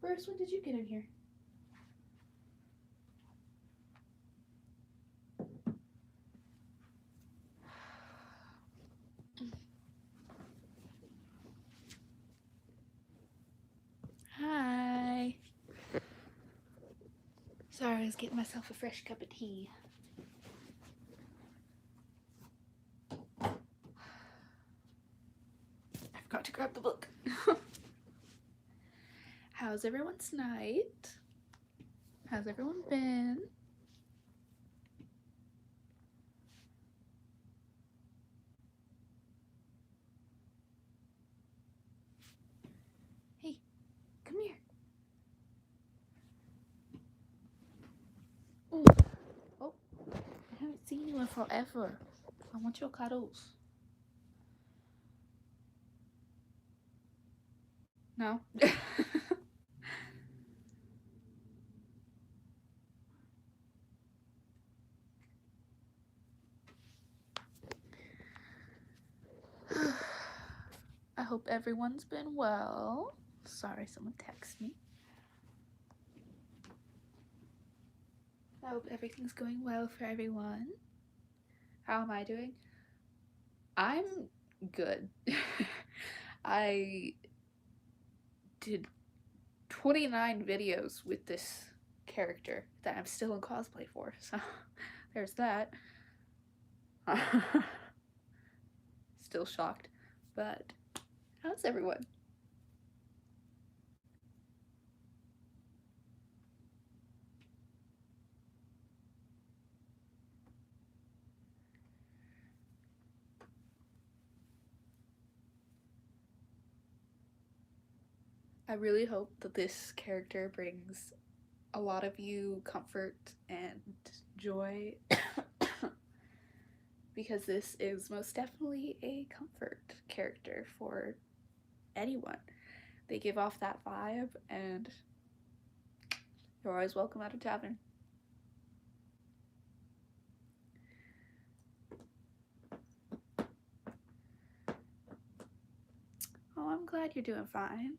Bruce, when did you get in here? Hi. Sorry, I was getting myself a fresh cup of tea. I forgot to grab the book. How's everyone's night? How's everyone been? Hey, come here. Ooh. Oh, I haven't seen you in forever. I want your cuddles. No? I hope everyone's been well. Sorry, someone texted me. I hope everything's going well for everyone. How am I doing? I'm good. I did 29 videos with this character that I'm still in cosplay for, so there's that. Still shocked, but how's everyone? I really hope that this character brings a lot of you comfort and joy because this is most definitely a comfort character for anyone. They give off that vibe, and you're always welcome at a tavern. Oh, I'm glad you're doing fine.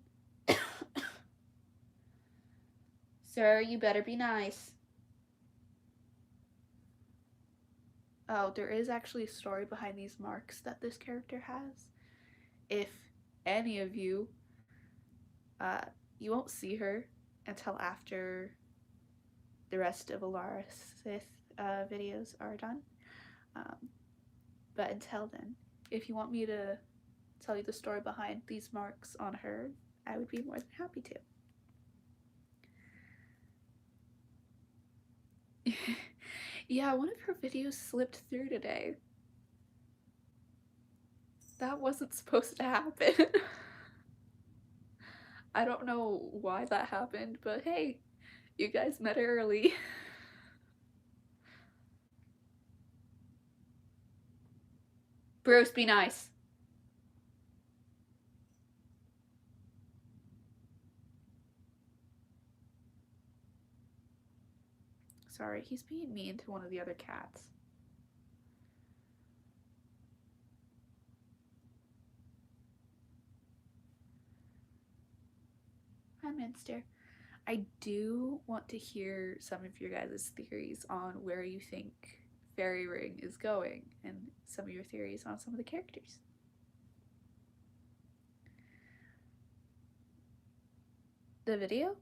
Sir, you better be nice. Oh, there is actually a story behind these marks that this character has. If any of you, you won't see her until after the rest of Alara Sith videos are done. But until then, if you want me to tell you the story behind these marks on her, I would be more than happy to. Yeah, one of her videos slipped through today. That wasn't supposed to happen. I don't know why that happened, but hey, you guys met early. Bruce, be nice. Sorry, he's being mean to one of the other cats. Hi, Minster. I do want to hear some of your guys' theories on where you think Fairy Ring is going and some of your theories on some of the characters. The video?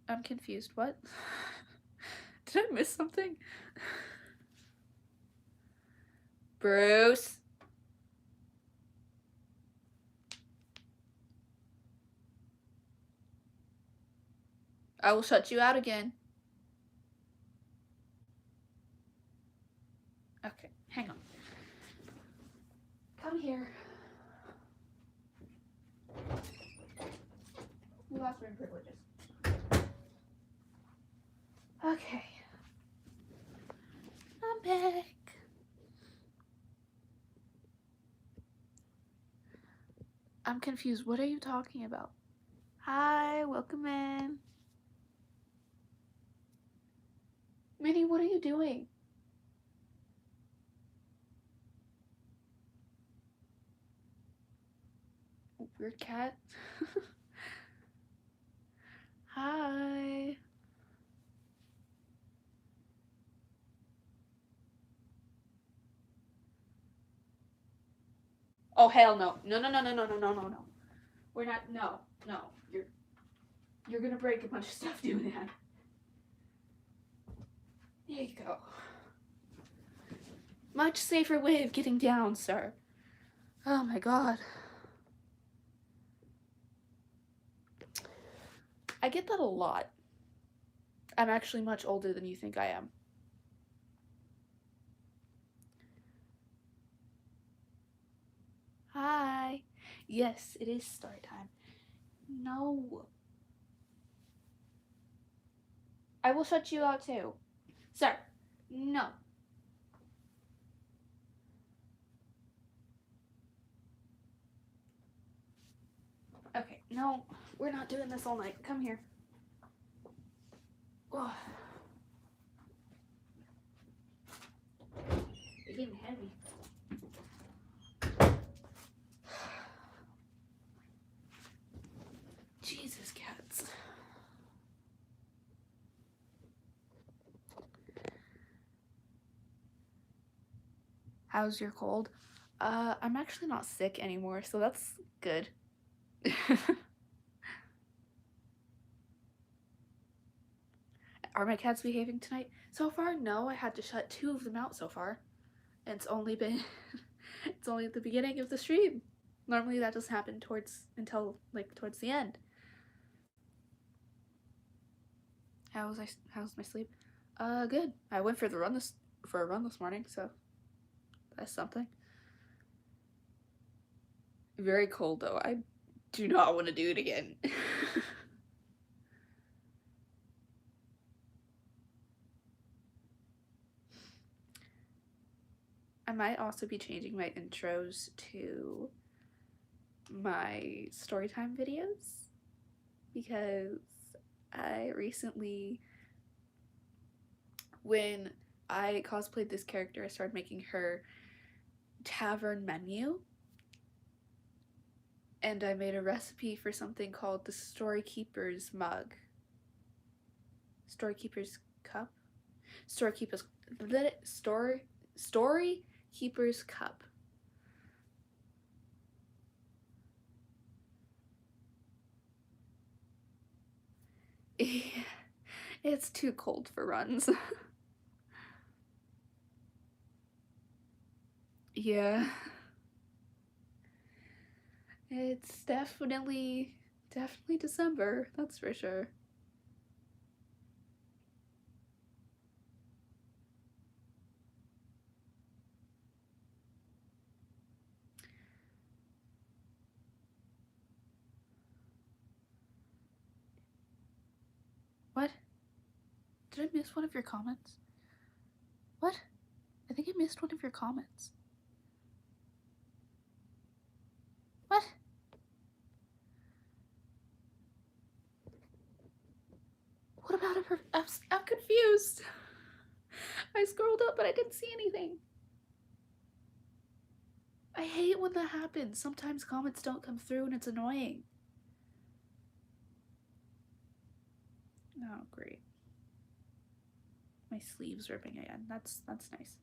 I'm confused. What? Did I miss something? Bruce? I will shut you out again. Okay, hang on. Come here. We lost room privileges. Okay. I'm back. I'm confused. What are you talking about? Hi, welcome in. Minnie, what are you doing? Weird cat. Hi. Oh hell no. No no no no no no no no no. We're not no. No. You're gonna break a bunch of stuff doing that. There you go. Much safer way of getting down, sir. Oh my god. I get that a lot. I'm actually much older than you think I am. Hi. Yes, it is story time. No. I will shut you out too. Sir, no. Okay, no, we're not doing this all night. Come here. Oh. You're getting heavy. Jesus, cats. How's your cold? I'm actually not sick anymore, so that's good. Are my cats behaving tonight? So far, no. I had to shut 2 of them out so far. And it's only been it's only at the beginning of the stream. Normally that doesn't happen towards the end. How's my sleep? Good. I went for a run this morning, so that's something. Very cold though. I do not want to do it again. I might also be changing my intros to my storytime videos because I recently, when I cosplayed this character, I started making her tavern menu, and I made a recipe for something called the Storykeeper's mug. Storykeeper's cup? Storykeeper's Storykeeper's cup. It's too cold for runs. Yeah. It's definitely December, that's for sure. What? Did I miss one of your comments? What? I think I missed one of your comments. What? What about her? I'm confused. I scrolled up, but I didn't see anything. I hate when that happens. Sometimes comments don't come through and it's annoying. Oh, great. My sleeve's ripping again. That's nice.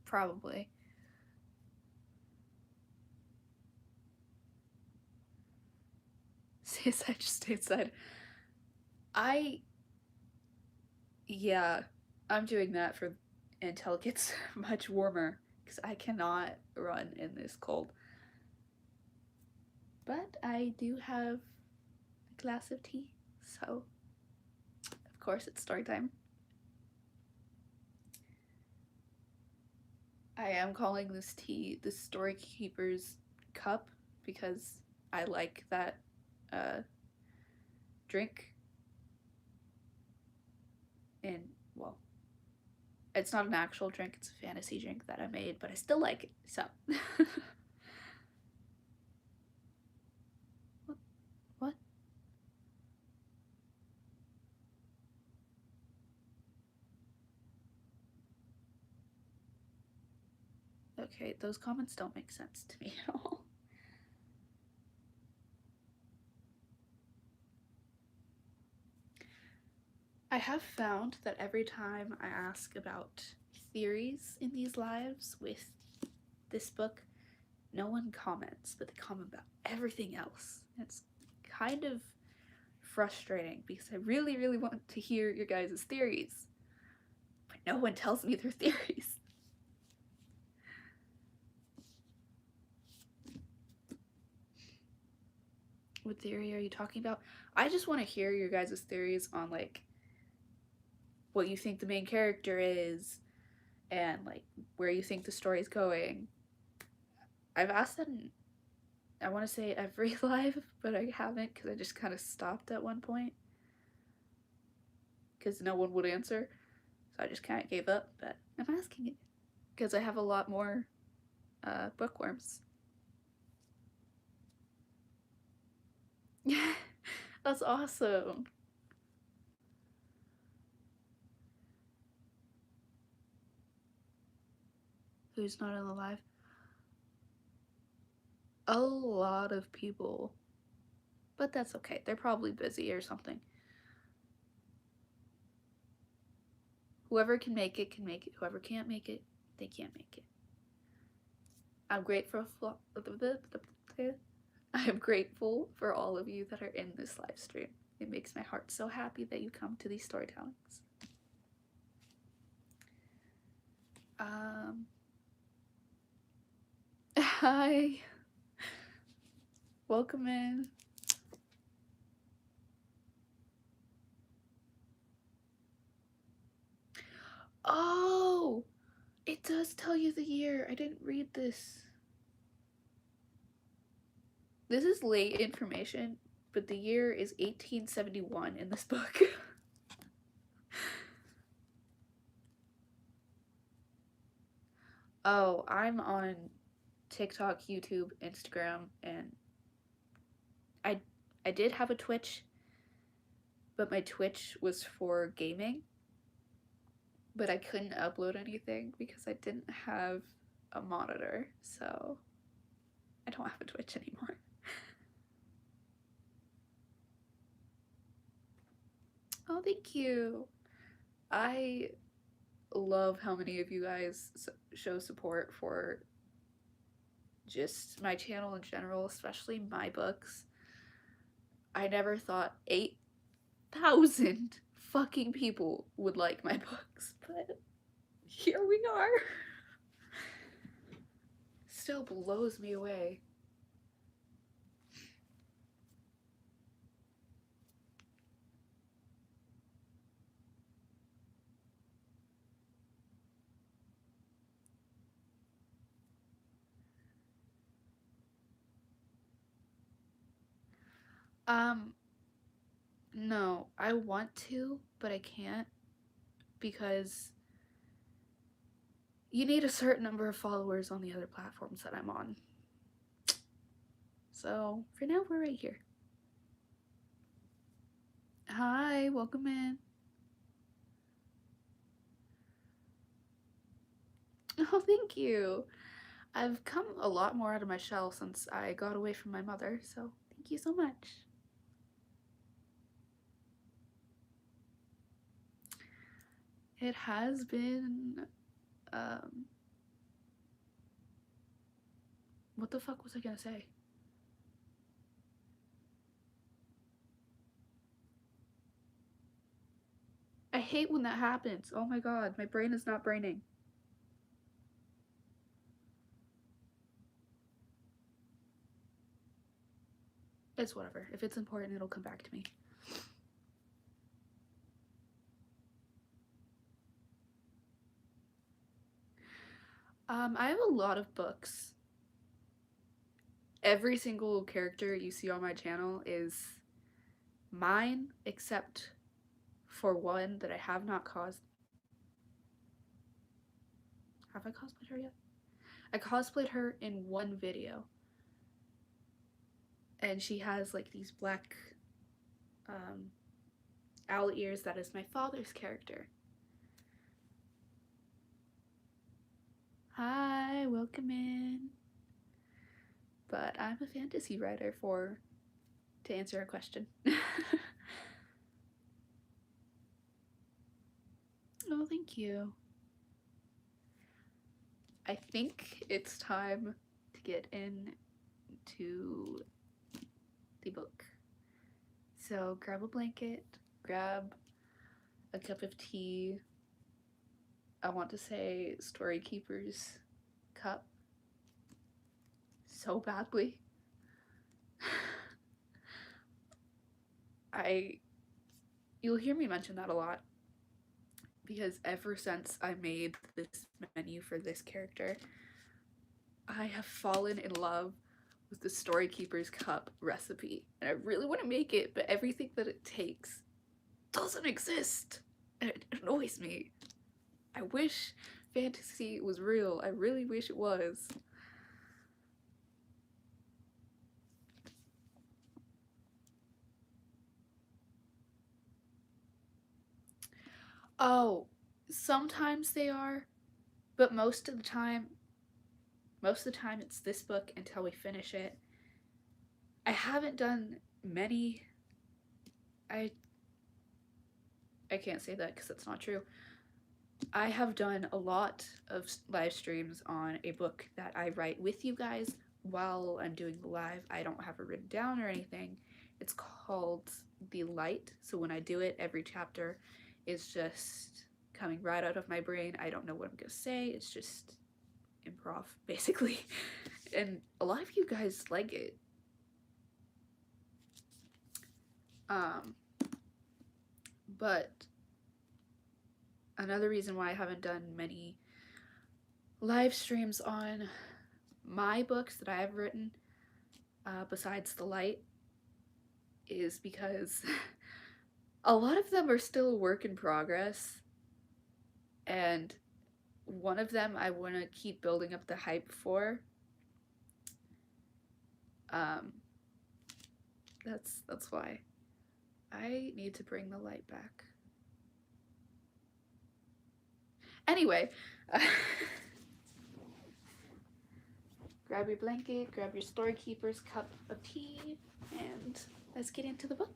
Probably. Stateside, just stateside. Yeah, I'm doing that for until it gets much warmer because I cannot run in this cold. But I do have a glass of tea, so of course it's story time. I am calling this tea the Storykeeper's cup because I like that drink. And well, it's not an actual drink, it's a fantasy drink that I made, but I still like it, so. What? Okay, those comments don't make sense to me at all. I have found that every time I ask about theories in these lives with this book, no one comments, but they comment about everything else. It's kind of frustrating because I really, really want to hear your guys' theories, but no one tells me their theories. What theory are you talking about? I just want to hear your guys' theories on, like, what you think the main character is and, like, where you think the story's going. I've asked that in, I want to say, every live, but I haven't because I just kind of stopped at one point because no one would answer. So I just kind of gave up, but I'm asking it because I have a lot more bookworms. That's awesome. Who's not in the live? A lot of people. But that's okay. They're probably busy or something. Whoever can make it can make it. Whoever can't make it, they can't make it. I'm grateful for I am grateful for all of you that are in this live stream. It makes my heart so happy that you come to these storytellings. Hi. Welcome in. Oh, it does tell you the year. I didn't read this. This is late information, but the year is 1871 in this book. Oh, I'm on TikTok, YouTube, Instagram, and I did have a Twitch, but my Twitch was for gaming. But I couldn't upload anything because I didn't have a monitor, so I don't have a Twitch anymore. Oh, thank you. I love how many of you guys show support for just my channel in general, especially my books. I never thought 8,000 fucking people would like my books, but here we are. Still blows me away. No, I want to, but I can't because you need a certain number of followers on the other platforms that I'm on. So for now, we're right here. Hi, welcome in. Oh, thank you. I've come a lot more out of my shell since I got away from my mother, so thank you so much. It has been, what the fuck was I gonna say? I hate when that happens. Oh my god, my brain is not braining. It's whatever. If it's important, it'll come back to me. I have a lot of books. Every single character you see on my channel is mine, except for one that I have not caused. Have I cosplayed her yet? I cosplayed her in one video. And she has like these black owl ears. That is my father's character. Hi, welcome in. But I'm a fantasy writer for to answer a question. Oh, thank you. I think it's time to get into the book. So grab a blanket, grab a cup of tea. I want to say Story Keeper's cup so badly. I You'll hear me mention that a lot because ever since I made this menu for this character, I have fallen in love with the Story Keeper's cup recipe. And I really want to make it, but everything that it takes doesn't exist. And it annoys me. I wish fantasy was real. I really wish it was. Oh, sometimes they are, but most of the time it's this book until we finish it. I haven't done many. I I can't say that because that's not true. I have done a lot of live streams on a book that I write with you guys while I'm doing the live. I don't have it written down or anything. It's called The Light. So when I do it, every chapter is just coming right out of my brain. I don't know what I'm going to say. It's just improv, basically. And a lot of you guys like it. Um, but another reason why I haven't done many live streams on my books that I have written, besides The Light, is because a lot of them are still a work in progress, and one of them I want to keep building up the hype for. Um, that's why I need to bring The Light back. Anyway, grab your blanket, grab your storekeeper's cup of tea, and let's get into the book.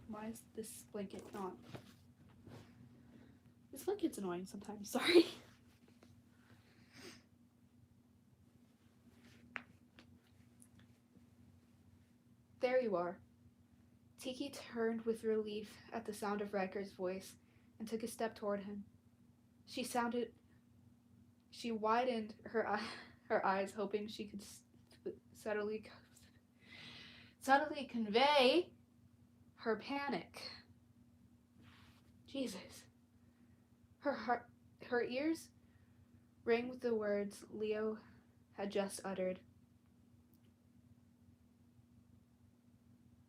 Why is this blanket not? This blanket's annoying sometimes, sorry. There you are. Tiki turned with relief at the sound of Riker's voice and took a step toward him. She widened her eyes, hoping she could subtly convey her panic. Jesus. Her ears rang with the words Leo had just uttered.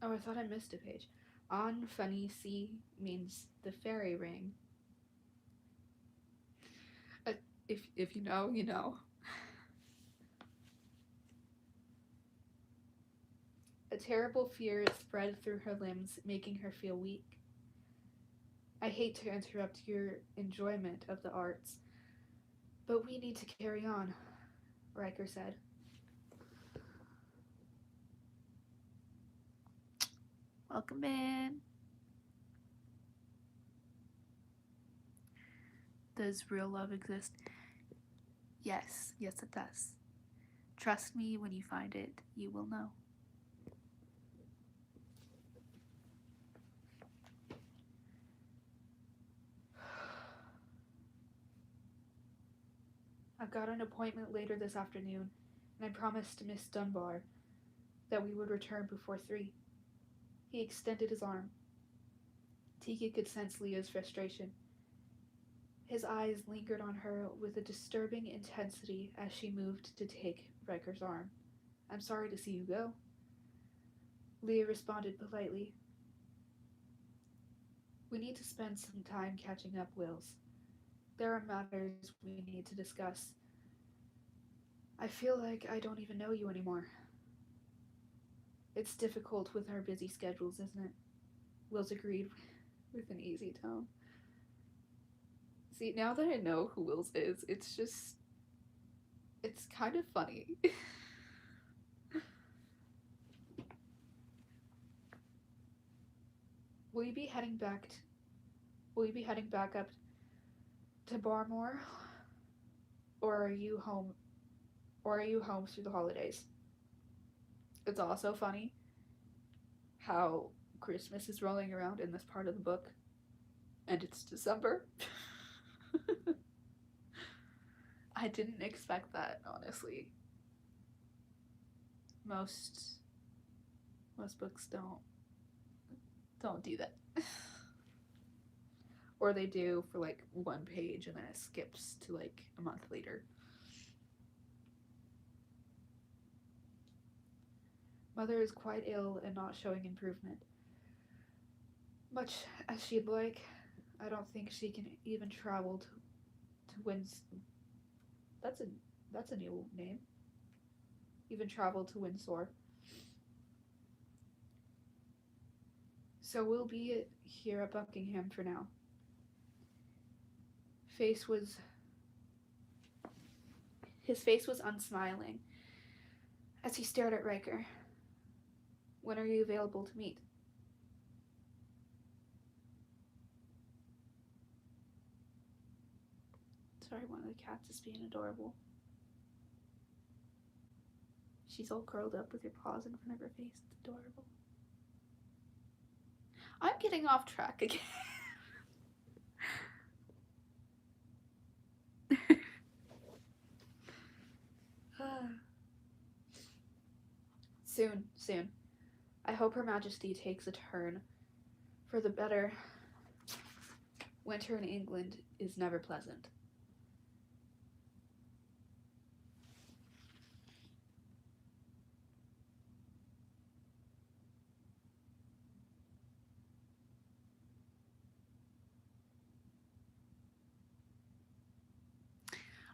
Oh, I thought I missed a page. On funny C means the fairy ring. If you know, you know. A terrible fear spread through her limbs, making her feel weak. I hate to interrupt your enjoyment of the arts, but we need to carry on, Riker said. Welcome in. Does real love exist? Yes, yes it does. Trust me, when you find it, you will know. I've got an appointment later this afternoon, and I promised Miss Dunbar that we would return before 3. He extended his arm. Tiki could sense Leo's frustration. His eyes lingered on her with a disturbing intensity as she moved to take Riker's arm. I'm sorry to see you go. Leo responded politely. We need to spend some time catching up, Wills. There are matters we need to discuss. I feel like I don't even know you anymore. It's difficult with our busy schedules, isn't it? Will's agreed with an easy tone. See, now that I know who Will's is, it's kind of funny. Will you be heading back will you be heading back up to Barmore? Or are you home through the holidays? It's also funny how Christmas is rolling around in this part of the book and it's December. I didn't expect that, honestly. Most books don't do that. Or they do for like one page and then it skips to like a month later. Mother is quite ill and not showing improvement. Much as she'd like, I don't think she can even travel to that's a new name. Even travel to Windsor. So we'll be here at Buckingham for now. His face was unsmiling as he stared at Riker. When are you available to meet? Sorry, one of the cats is being adorable. She's all curled up with her paws in front of her face. It's adorable. I'm getting off track again. Soon. I hope Her Majesty takes a turn for the better. Winter in England is never pleasant.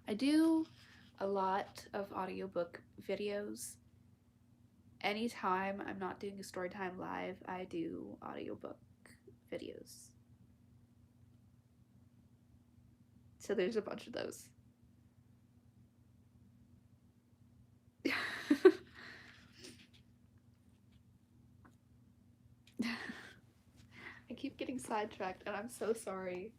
I do a lot of audiobook videos. Anytime I'm not doing a storytime live, I do audiobook videos. So there's a bunch of those. I keep getting sidetracked and I'm so sorry.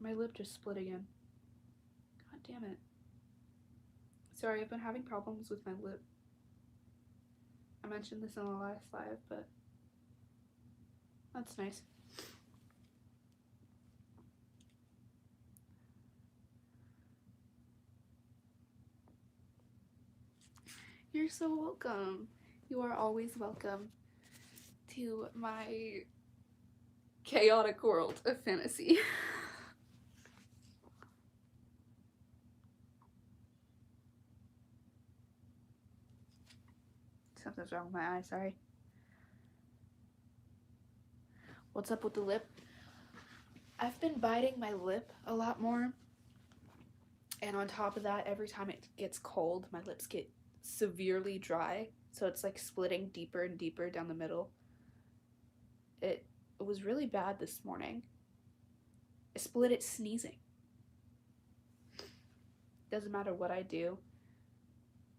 My lip just split again. God damn it. Sorry, I've been having problems with my lip. I mentioned this in the last live, but that's nice. You're so welcome. You are always welcome to my chaotic world of fantasy. Something's wrong with my eye, sorry. What's up with the lip? I've been biting my lip a lot more. And on top of that, every time it gets cold, my lips get severely dry. So it's like splitting deeper and deeper down the middle. It was really bad this morning. I split it sneezing. Doesn't matter what I do.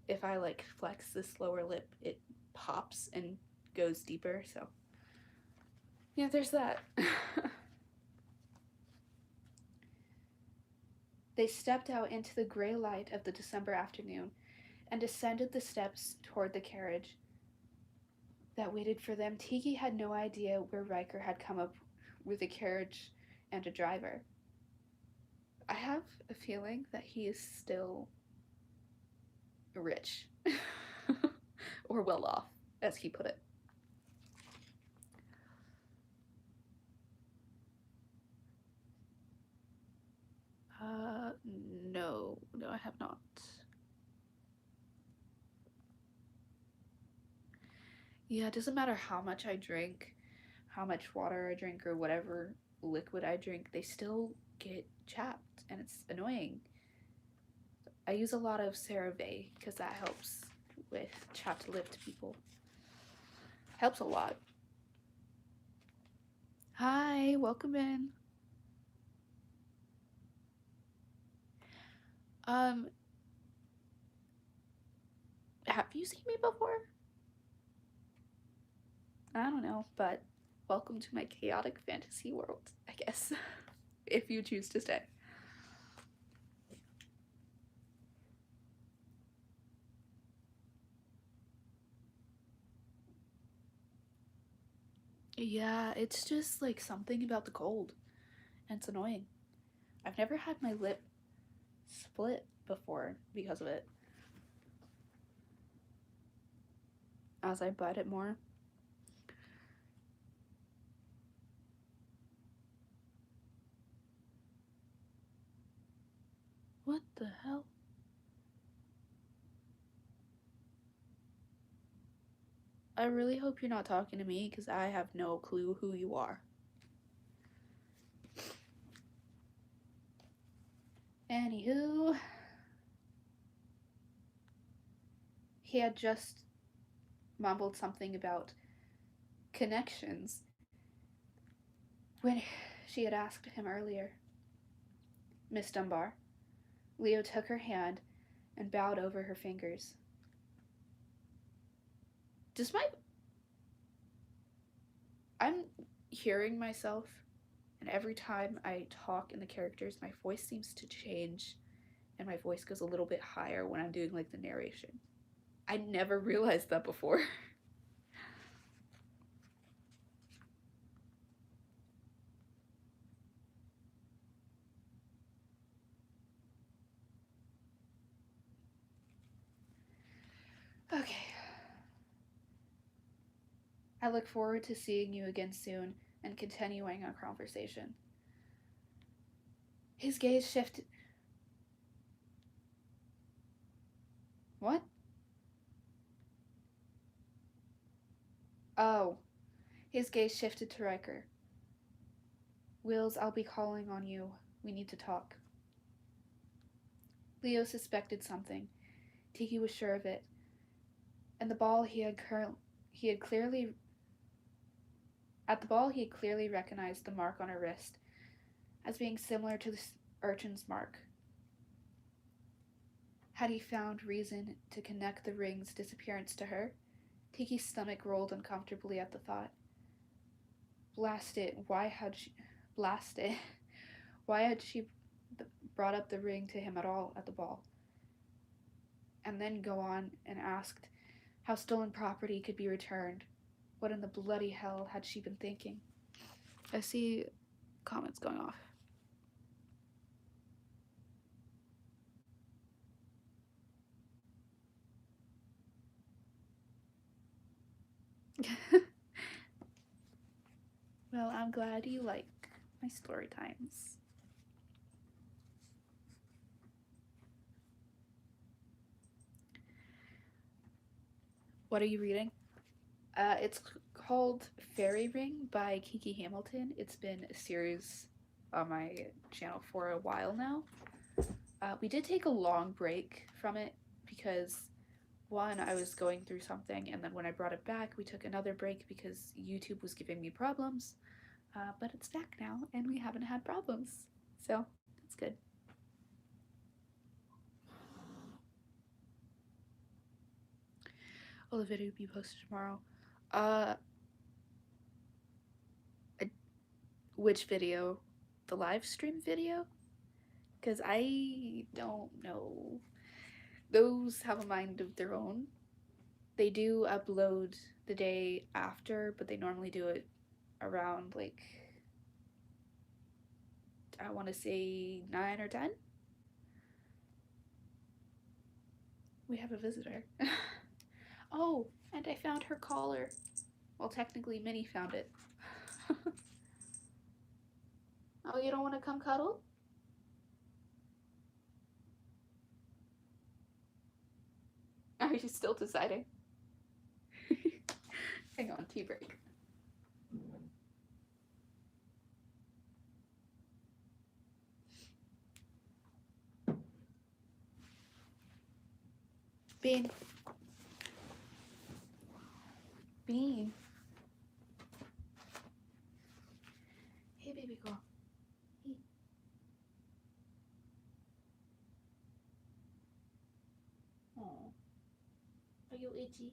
If I like flex this lower lip, it pops and goes deeper. So yeah, there's that. They stepped out into the gray light of the December afternoon and descended the steps toward the carriage that waited for them. Tiki had no idea where Riker had come up with a carriage and a driver. I have a feeling that he is still rich or well off, as he put it. No, I have not. Yeah, it doesn't matter how much I drink, how much water I drink, or whatever liquid I drink, they still get chapped, and it's annoying. I use a lot of CeraVe because that helps with chapped lipped people. Helps a lot. Hi, welcome in. Um, have you seen me before? I don't know, but welcome to my chaotic fantasy world, I guess, if you choose to stay. Yeah, it's just like something about the cold, and it's annoying. I've never had my lip split before because of it. As I bite it more. What the hell? I really hope you're not talking to me because I have no clue who you are. Anywho, he had just mumbled something about connections when she had asked him earlier. Miss Dunbar. Leo took her hand and bowed over her fingers. Does my. I'm hearing myself, and every time I talk in the characters, my voice seems to change, and my voice goes a little bit higher when I'm doing like the narration. I never realized that before. Okay. I look forward to seeing you again soon and continuing our conversation. His gaze shifted. What? Oh. His gaze shifted to Riker. Wills, I'll be calling on you. We need to talk. Leo suspected something. Tiki was sure of it. And the ball he had clearly recognized the mark on her wrist as being similar to the urchin's mark. Had he found reason to connect the ring's disappearance to her? Tiki's stomach rolled uncomfortably at the thought. Blast it, why had she brought up the ring to him at all at the ball? And then go on and asked how stolen property could be returned. What in the bloody hell had she been thinking? I see comments going off. Well, I'm glad you like my story times. What are you reading? It's called Fairy Ring by Kiki Hamilton. It's been a series on my channel for a while now. We did take a long break from it because, one, I was going through something, and then when I brought it back, we took another break because YouTube was giving me problems. But it's back now, and we haven't had problems. So, that's good. Will the video be posted tomorrow? Which video? The live stream video? Because I don't know. Those have a mind of their own. They do upload the day after, but they normally do it around, like, I want to say 9 or 10. We have a visitor. Oh, and I found her collar. Well, technically, Minnie found it. Oh, you don't want to come cuddle? Are you still deciding? Hang on, tea break. Bean. Bean. Hey, baby girl. Hey. Aw. Are you itchy?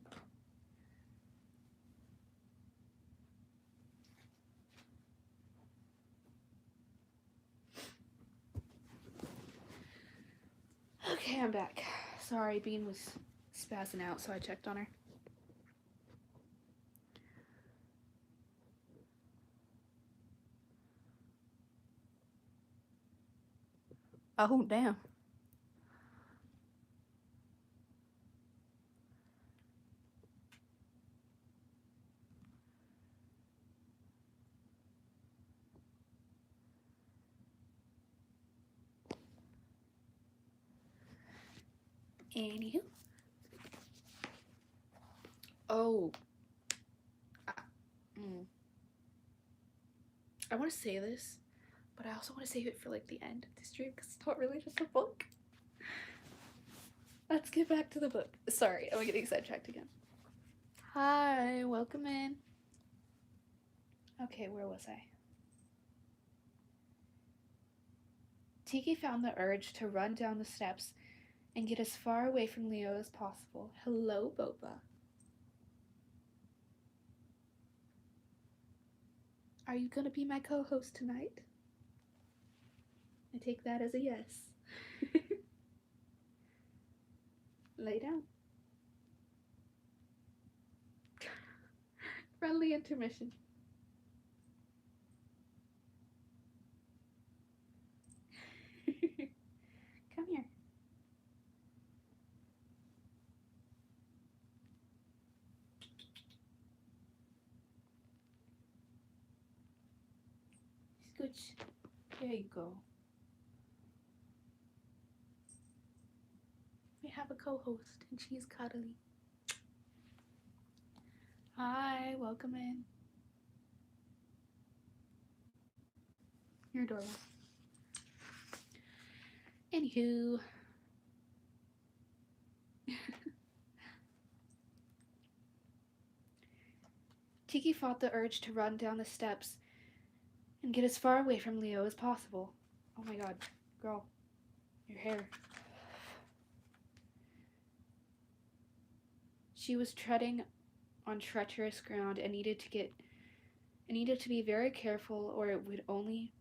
Okay, I'm back. Sorry, Bean was spazzing out, so I checked on her. Oh, damn. Anywho. Oh. I want to say this, but I also want to save it for like the end of the stream because it's not really just a book. Let's get back to the book. Sorry, I'm getting sidetracked again. Hi, welcome in. Okay, where was I? Tiki found the urge to run down the steps and get as far away from Leo as possible. Hello, Boba. Are you gonna be my co-host tonight? I take that as a yes. Lay down. Friendly intermission. Come here. Scooch. There you go. We have a co-host and she's cuddly. Hi, welcome in. You're adorable. Anywho. Tiki fought the urge to run down the steps and get as far away from Leo as possible. Oh my god, girl, your hair. She was treading on treacherous ground and needed to be very careful, or it would only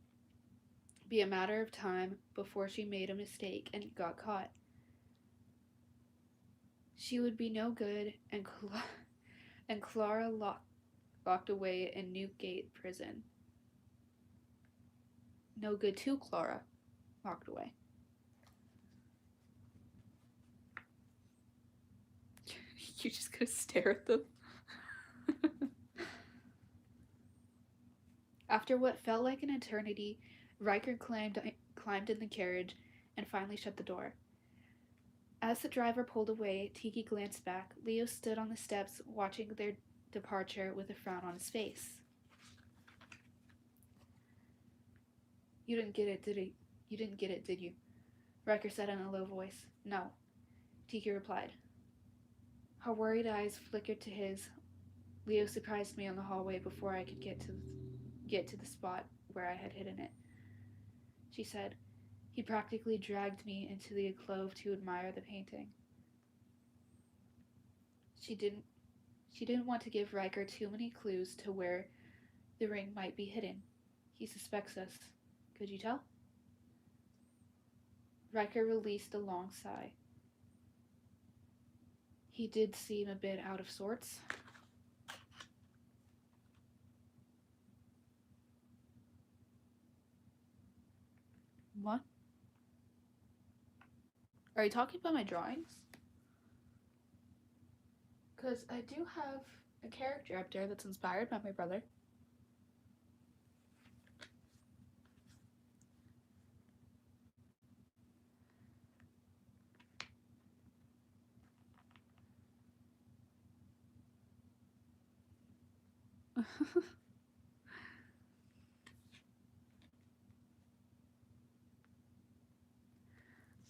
be a matter of time before she made a mistake and got caught. She would be no good, and Clara locked away in Newgate prison. No good too, Clara. Locked away. You just gonna stare at them? After what felt like an eternity, Riker climbed in the carriage and finally shut the door. As the driver pulled away, Tiki glanced back. Leo stood on the steps, watching their departure with a frown on his face. You didn't get it, did you? Riker said in a low voice. No, Tiki replied. Her worried eyes flickered to his. Leo surprised me in the hallway before I could get to the spot where I had hidden it. She said. He practically dragged me into the alcove to admire the painting. She didn't want to give Riker too many clues to where the ring might be hidden. He suspects us. Could you tell? Riker released a long sigh. He did seem a bit out of sorts. What? Are you talking about my drawings? Because I do have a character up there that's inspired by my brother.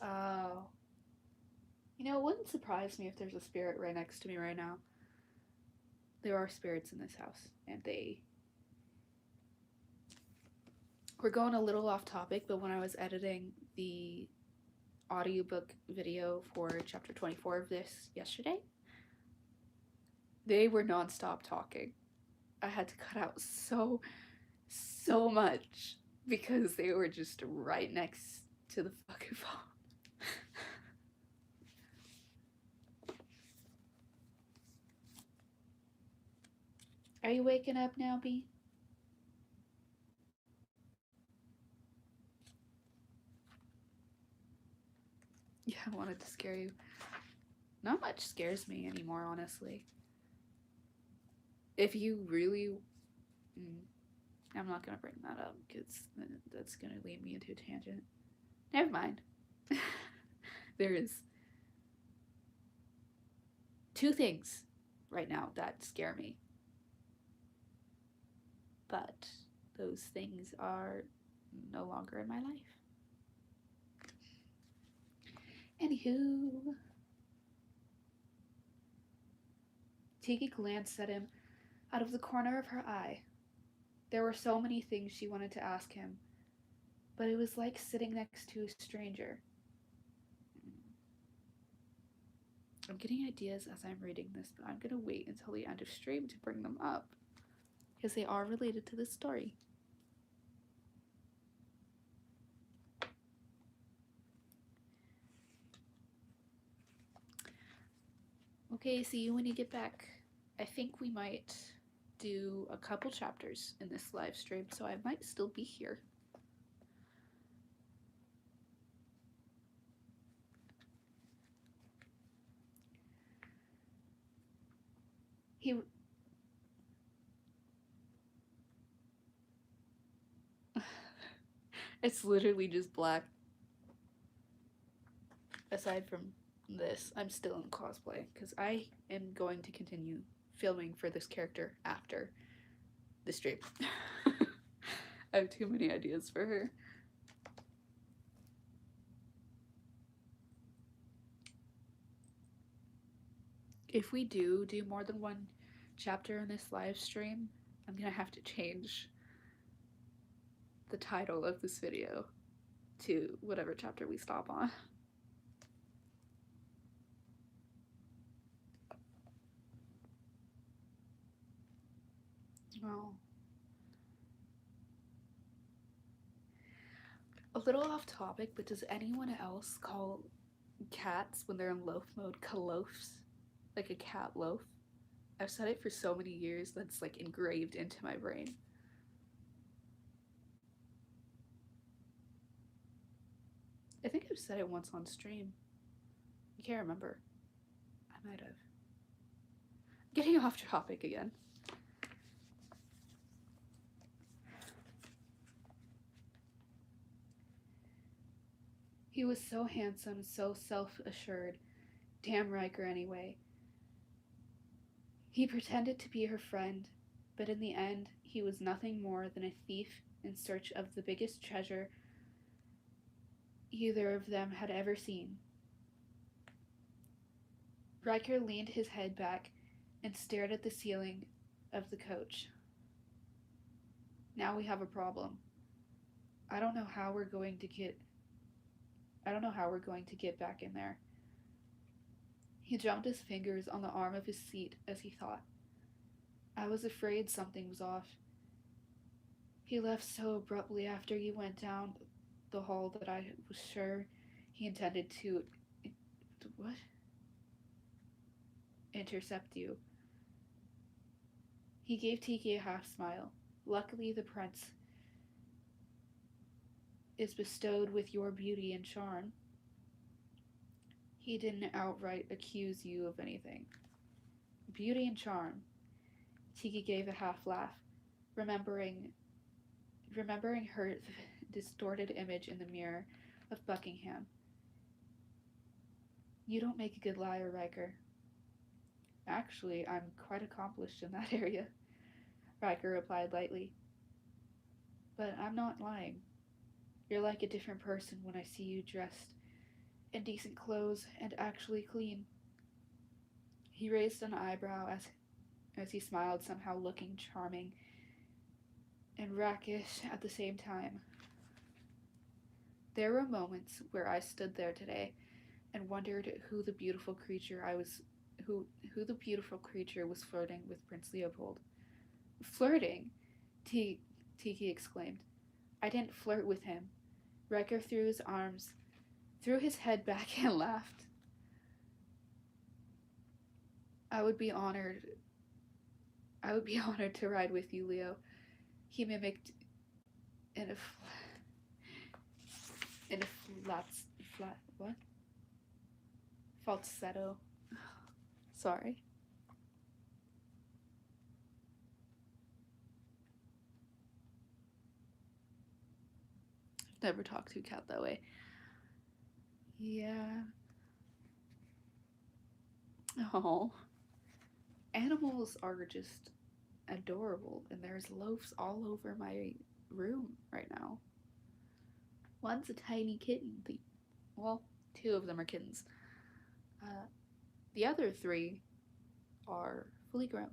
Oh. You know, it wouldn't surprise me if there's a spirit right next to me right now. There are spirits in this house, and they. We're going a little off topic, but when I was editing the audiobook video for chapter 24 of this yesterday, they were nonstop talking. I had to cut out so much because they were just right next to the fucking phone. Are you waking up now, B? Yeah, I wanted to scare you. Not much scares me anymore, honestly. If you really. I'm not gonna bring that up because that's gonna lead me into a tangent. Never mind. There is two things right now that scare me. But those things are no longer in my life. Anywho. Tiki glanced at him out of the corner of her eye. There were so many things she wanted to ask him, but it was like sitting next to a stranger. I'm getting ideas as I'm reading this, but I'm going to wait until the end of stream to bring them up, because they are related to this story. Okay, see you when you get back. I think we might do a couple chapters in this live stream, so I might still be here. He It's literally just black. Aside from this, I'm still in cosplay because I am going to continue filming for this character after the stream. I have too many ideas for her. If we do more than one chapter in this live stream, I'm gonna have to change the title of this video to whatever chapter we stop on. Well, a little off topic, but does anyone else call cats when they're in loaf mode kalofs? Like a cat loaf? I've said it for so many years that's like engraved into my brain. I think I've said it once on stream. I can't remember. I might have. Getting off topic again. He was so handsome, so self-assured. Damn Riker anyway. He pretended to be her friend, but in the end, he was nothing more than a thief in search of the biggest treasure either of them had ever seen. Riker leaned his head back and stared at the ceiling of the coach. Now we have a problem. I don't know how we're going to get back in there. He drummed his fingers on the arm of his seat as he thought. I was afraid something was off. He left so abruptly after you went down the hall that I was sure he intended to. What? Intercept you. He gave Tiki a half smile. Luckily, the prince is bestowed with your beauty and charm. He didn't outright accuse you of anything. Beauty and charm. Tiki gave a half laugh, remembering her distorted image in the mirror of Buckingham. You don't make a good liar, Riker. Actually, I'm quite accomplished in that area, Riker replied lightly. But I'm not lying. You're like a different person when I see you dressed in decent clothes and actually clean. He raised an eyebrow as he smiled, somehow looking charming and rakish at the same time. There were moments where I stood there today and wondered who who the beautiful creature was flirting with Prince Leopold. Flirting? T- Tiki exclaimed. I didn't flirt with him. Riker threw his head back and laughed. I would be honored. I would be honored to ride with you, Leo. He mimicked in a in a flat what falsetto. Sorry. Never talked to a cat that way. Yeah. Oh. Animals are just adorable, and there's loafs all over my room right now. One's a tiny kitten. Well, two of them are kittens. Uh, the other three are fully grown.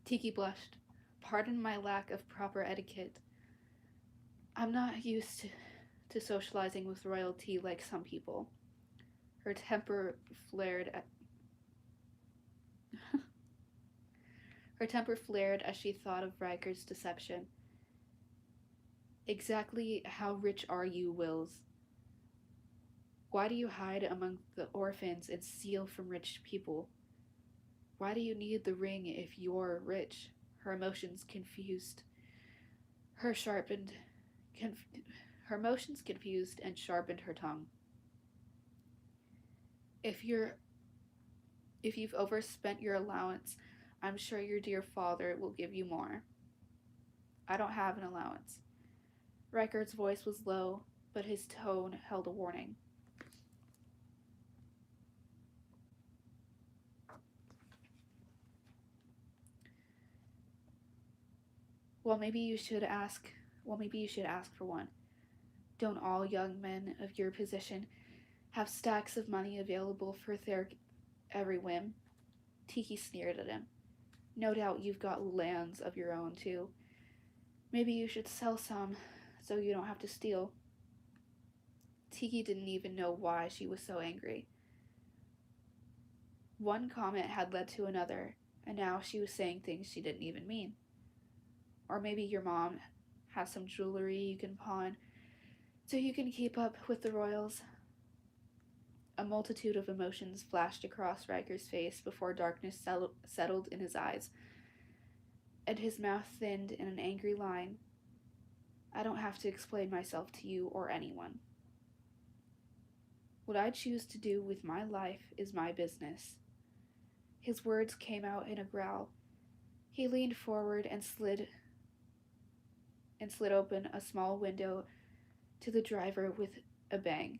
Tiki blushed. Pardon my lack of proper etiquette. I'm not used to socializing with royalty like some people. Her temper flared at her temper flared as she thought of Riker's deception. Exactly how rich are you, Wills? Why do you hide among the orphans and steal from rich people? Why do you need the ring if you're rich? Her emotions confused. Her sharpened. Conf- her emotions confused and sharpened her tongue. If you're if you've overspent your allowance, I'm sure your dear father will give you more. I don't have an allowance. Riker's voice was low, but his tone held a warning. Well, maybe you should ask. Well, maybe you should ask for one. Don't all young men of your position have stacks of money available for their every whim? Tiki sneered at him. No doubt you've got lands of your own, too. Maybe you should sell some so you don't have to steal. Tiki didn't even know why she was so angry. One comment had led to another, and now she was saying things she didn't even mean. Or maybe your mom has some jewelry you can pawn so you can keep up with the royals. A multitude of emotions flashed across Riker's face before darkness settled in his eyes, and his mouth thinned in an angry line. I don't have to explain myself to you or anyone. What I choose to do with my life is my business. His words came out in a growl. He leaned forward and slid open a small window to the driver with a bang.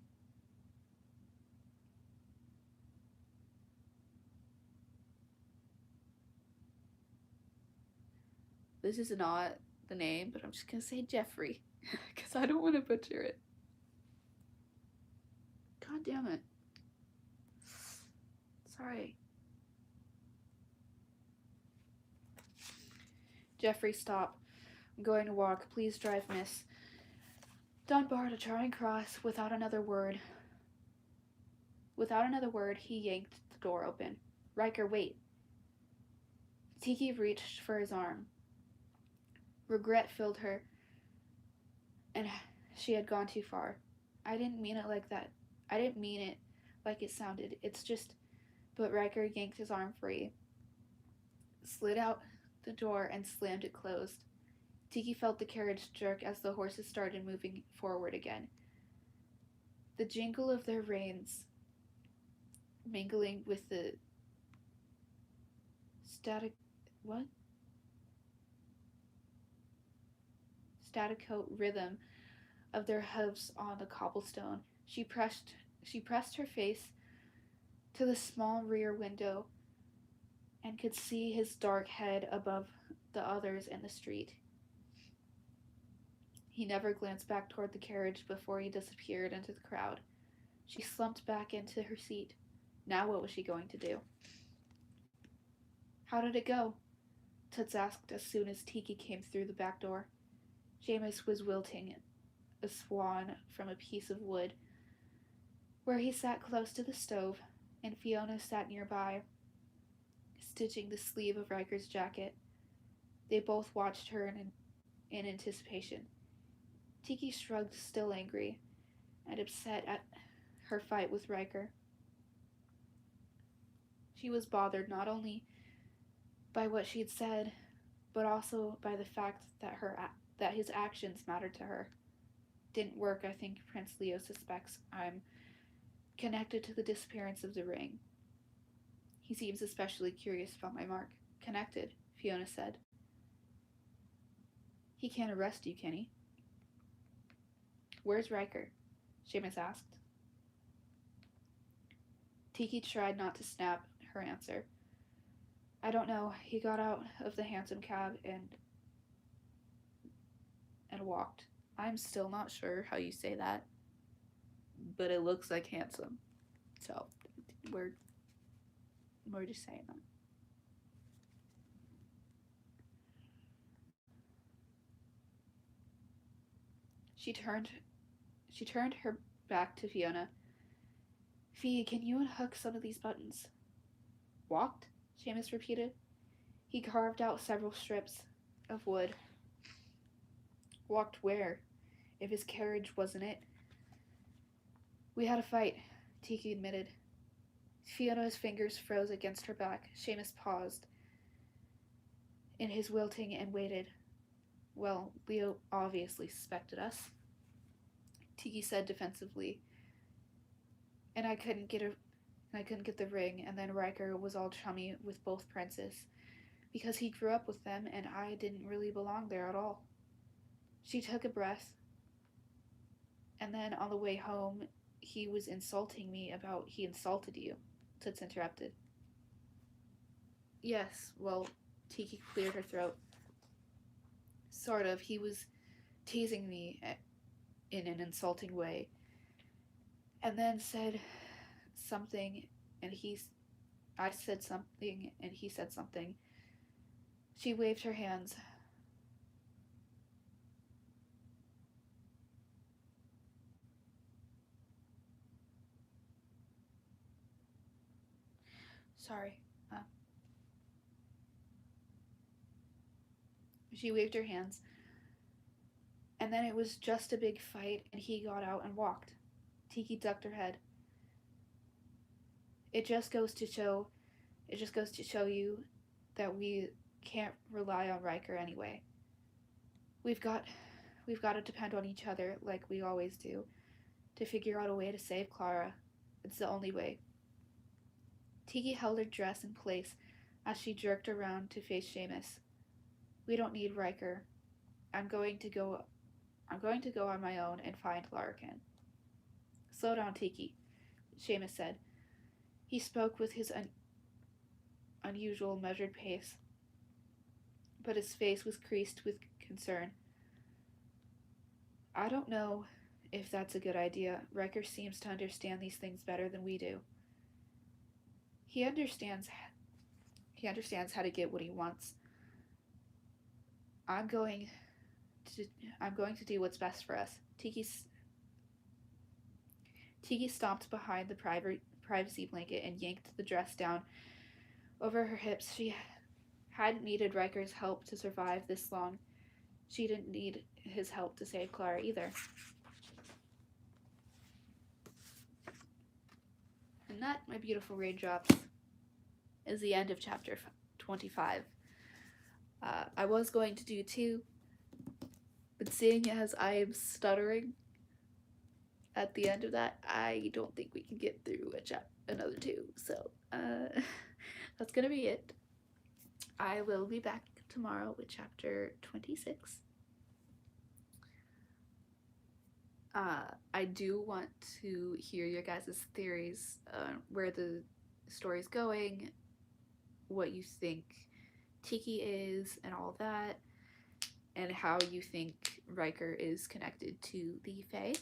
This is not the name, but I'm just gonna say Jeffrey, because I don't want to butcher it. God damn it. Sorry. Jeffrey, stop. I'm going to walk. Please drive, miss. Dunbar to Charing Cross without another word. Without another word, he yanked the door open. Riker, wait. Tiki reached for his arm. Regret filled her, and she had gone too far. I didn't mean it like that. I didn't mean it like it sounded. It's just. But Riker yanked his arm free, slid out the door, and slammed it closed. Tiki felt the carriage jerk as the horses started moving forward again. The jingle of their reins mingling with the static. What? Staccato rhythm of their hooves on the cobblestone. She pressed her face to the small rear window and could see his dark head above the others in the street. He never glanced back toward the carriage before he disappeared into the crowd. She slumped back into her seat. Now what was she going to do? How did it go? Toots asked as soon as Tiki came through the back door. Seamus was wilting a swan from a piece of wood, where he sat close to the stove, and Fiona sat nearby, stitching the sleeve of Riker's jacket. They both watched her in anticipation. Tiki shrugged, still angry and upset at her fight with Riker. She was bothered not only by what she had said, but also by the fact that his actions mattered to her. Didn't work, I think Prince Leo suspects I'm connected to the disappearance of the ring. He seems especially curious about my mark. Connected, Fiona said. He can't arrest you, can he? Where's Riker? Seamus asked. Tiki tried not to snap her answer. I don't know. He got out of the hansom cab and walked. I'm still not sure how you say that, but it looks like handsome. So we're just saying that. She turned her back to Fiona. Fee, can you unhook some of these buttons? Walked? Seamus repeated. He carved out several strips of wood. Walked where? If his carriage wasn't it? We had a fight, Tiki admitted. Fiona's fingers froze against her back. Seamus paused in his wilting and waited. Well, Leo obviously suspected us, Tiki said defensively. And I couldn't get the ring, and then Riker was all chummy with both princes, because he grew up with them and I didn't really belong there at all. She took a breath, and then on the way home, he was insulting me about he insulted you, Toots interrupted. Yes, well, Tiki cleared her throat. Sort of. He was teasing me in an insulting way, and then said something, and I said something, and he said something. She waved her hands. Sorry. She waved her hands, and then it was just a big fight, and he got out and walked. Tiki ducked her head. It just goes to show you that we can't rely on Riker anyway. We've got to depend on each other like we always do to figure out a way to save Clara. It's the only way. Tiki held her dress in place as she jerked around to face Seamus. We don't need Riker. I'm going to go on my own and find Larkin. Slow down, Tiki, Seamus said. He spoke with his unusual measured pace, but his face was creased with concern. I don't know if that's a good idea. Riker seems to understand these things better than we do. He understands how to get what he wants. I'm going to do what's best for us. Tiki stomped behind the privacy blanket and yanked the dress down over her hips. She hadn't needed Riker's help to survive this long. She didn't need his help to save Clara either. And that, my beautiful raindrops, is the end of chapter 25. I was going to do 2, but seeing as I am stuttering at the end of that, I don't think we can get through another 2. So that's gonna be it. I will be back tomorrow with chapter 26. I do want to hear your guys' theories on where the story's going, what you think Tiki is and all that, and how you think Riker is connected to the Fae.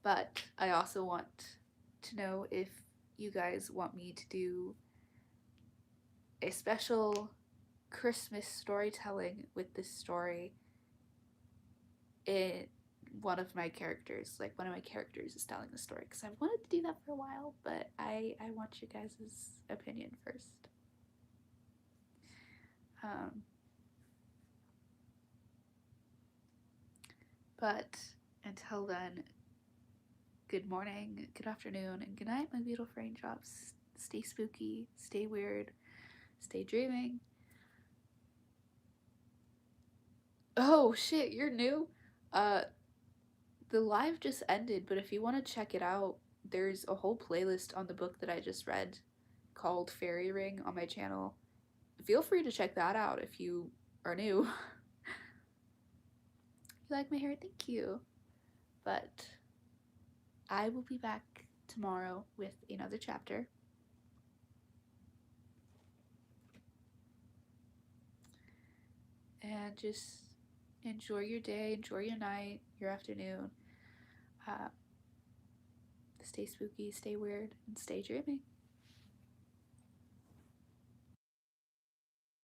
But I also want to know if you guys want me to do a special Christmas storytelling with this story in one of my characters. Like, one of my characters is telling the story, because I've wanted to do that for a while, but I want you guys' opinion first. But until then, good morning, good afternoon, and good night, my beautiful raindrops. Stay spooky, stay weird, stay dreaming. Oh shit, you're new? The live just ended, but if you want to check it out, there's a whole playlist on the book that I just read called Fairy Ring on my channel. Feel free to check that out if you are new. You like my hair? Thank you. But I will be back tomorrow with another chapter. And just enjoy your day, enjoy your night, your afternoon. Stay spooky, stay weird, and stay dreaming.